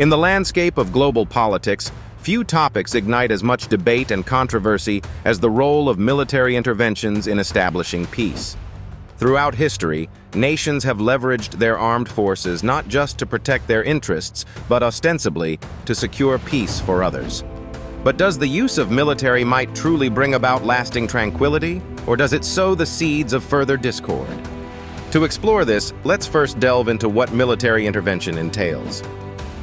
In the landscape of global politics, few topics ignite as much debate and controversy as the role of military interventions in establishing peace. Throughout history, nations have leveraged their armed forces not just to protect their interests, but ostensibly to secure peace for others. But does the use of military might truly bring about lasting tranquility, or does it sow the seeds of further discord? To explore this, let's first delve into what military intervention entails.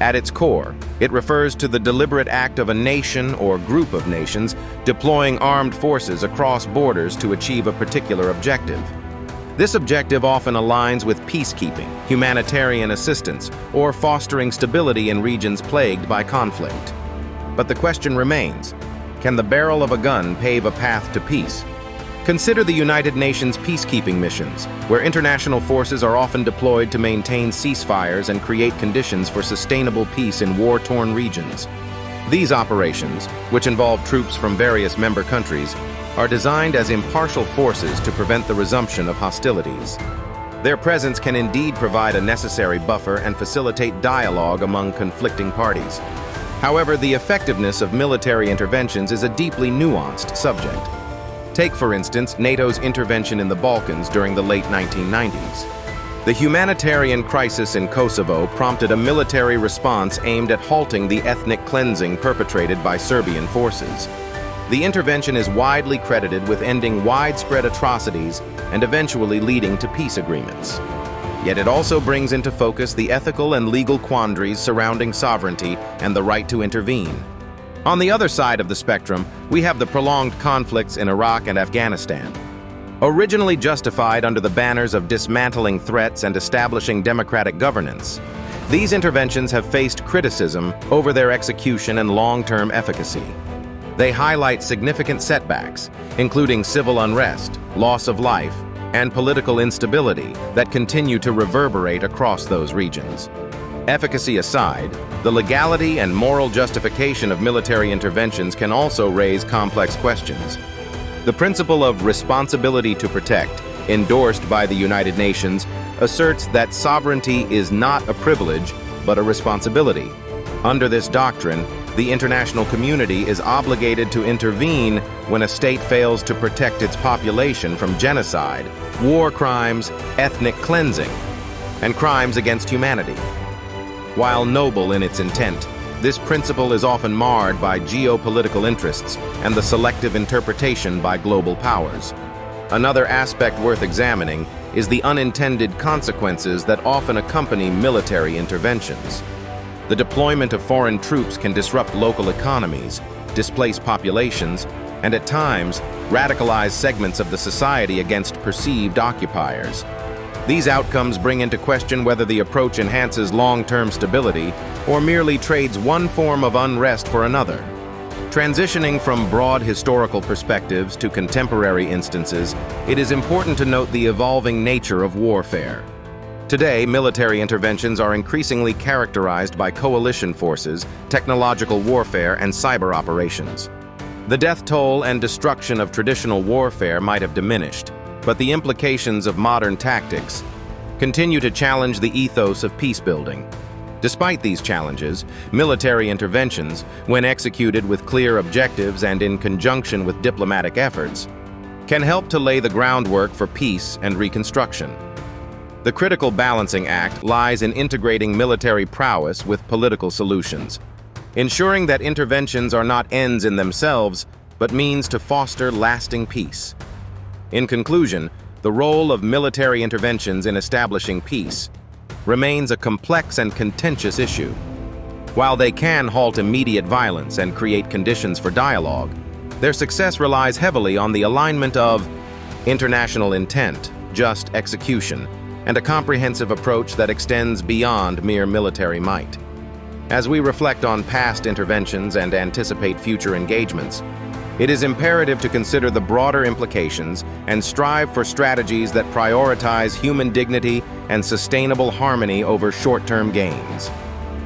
At its core, it refers to the deliberate act of a nation or group of nations deploying armed forces across borders to achieve a particular objective. This objective often aligns with peacekeeping, humanitarian assistance, or fostering stability in regions plagued by conflict. But the question remains, can the barrel of a gun pave a path to peace? Consider the United Nations peacekeeping missions, where international forces are often deployed to maintain ceasefires and create conditions for sustainable peace in war-torn regions. These operations, which involve troops from various member countries, are designed as impartial forces to prevent the resumption of hostilities. Their presence can indeed provide a necessary buffer and facilitate dialogue among conflicting parties. However, the effectiveness of military interventions is a deeply nuanced subject. Take, for instance, NATO's intervention in the Balkans during the late 1990s. The humanitarian crisis in Kosovo prompted a military response aimed at halting the ethnic cleansing perpetrated by Serbian forces. The intervention is widely credited with ending widespread atrocities and eventually leading to peace agreements. Yet it also brings into focus the ethical and legal quandaries surrounding sovereignty and the right to intervene. On the other side of the spectrum, we have the prolonged conflicts in Iraq and Afghanistan. Originally justified under the banners of dismantling threats and establishing democratic governance, these interventions have faced criticism over their execution and long-term efficacy. They highlight significant setbacks, including civil unrest, loss of life, and political instability that continue to reverberate across those regions. Efficacy aside, the legality and moral justification of military interventions can also raise complex questions. The principle of responsibility to protect, endorsed by the United Nations, asserts that sovereignty is not a privilege, but a responsibility. Under this doctrine, the international community is obligated to intervene when a state fails to protect its population from genocide, war crimes, ethnic cleansing, and crimes against humanity. While noble in its intent, this principle is often marred by geopolitical interests and the selective interpretation by global powers. Another aspect worth examining is the unintended consequences that often accompany military interventions. The deployment of foreign troops can disrupt local economies, displace populations, and at times, radicalize segments of the society against perceived occupiers. These outcomes bring into question whether the approach enhances long-term stability or merely trades one form of unrest for another. Transitioning from broad historical perspectives to contemporary instances, it is important to note the evolving nature of warfare. Today, military interventions are increasingly characterized by coalition forces, technological warfare, and cyber operations. The death toll and destruction of traditional warfare might have diminished, but the implications of modern tactics continue to challenge the ethos of peacebuilding. Despite these challenges, military interventions, when executed with clear objectives and in conjunction with diplomatic efforts, can help to lay the groundwork for peace and reconstruction. The critical balancing act lies in integrating military prowess with political solutions, ensuring that interventions are not ends in themselves, but means to foster lasting peace. In conclusion, the role of military interventions in establishing peace remains a complex and contentious issue. While they can halt immediate violence and create conditions for dialogue, their success relies heavily on the alignment of international intent, just execution, and a comprehensive approach that extends beyond mere military might. As we reflect on past interventions and anticipate future engagements, it is imperative to consider the broader implications and strive for strategies that prioritize human dignity and sustainable harmony over short-term gains.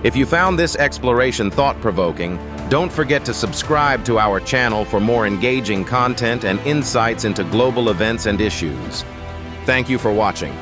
If you found this exploration thought-provoking, don't forget to subscribe to our channel for more engaging content and insights into global events and issues. Thank you for watching.